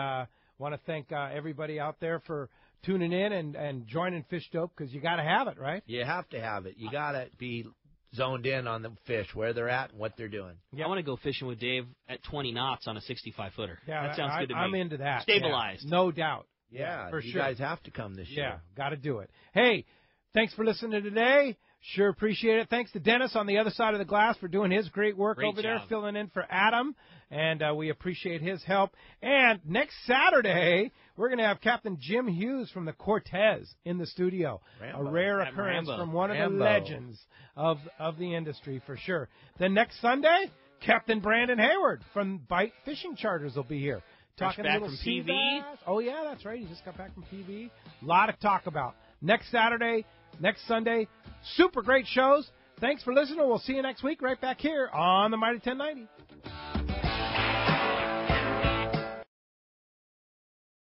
want to thank everybody out there for tuning in and joining Fish Dope, because you got to have it, right? You have to have it. You got to be zoned in on the fish, where they're at and what they're doing. Yeah, I want to go fishing with Dave at 20 knots on a 65-footer. Yeah, that sounds good to me. I'm into that. Stabilized. Yeah, no doubt. Yeah, for you sure. guys have to come this year. Yeah, got to do it. Hey, thanks for listening today. Sure appreciate it. Thanks to Dennis on the other side of the glass for doing his great work over there, filling in for Adam, and we appreciate his help. And next Saturday, we're going to have Captain Jim Hughes from the Cortez in the studio. Rambo. A rare occurrence from one of the legends of the industry, for sure. Then next Sunday, Captain Brandon Hayward from Bite Fishing Charters will be here. Fresh Talking back a little from sea PV. bass. Oh, yeah, that's right. He just got back from PV. A lot to talk about. Next Saturday, next Sunday, super great shows. Thanks for listening. We'll see you next week right back here on the Mighty 1090.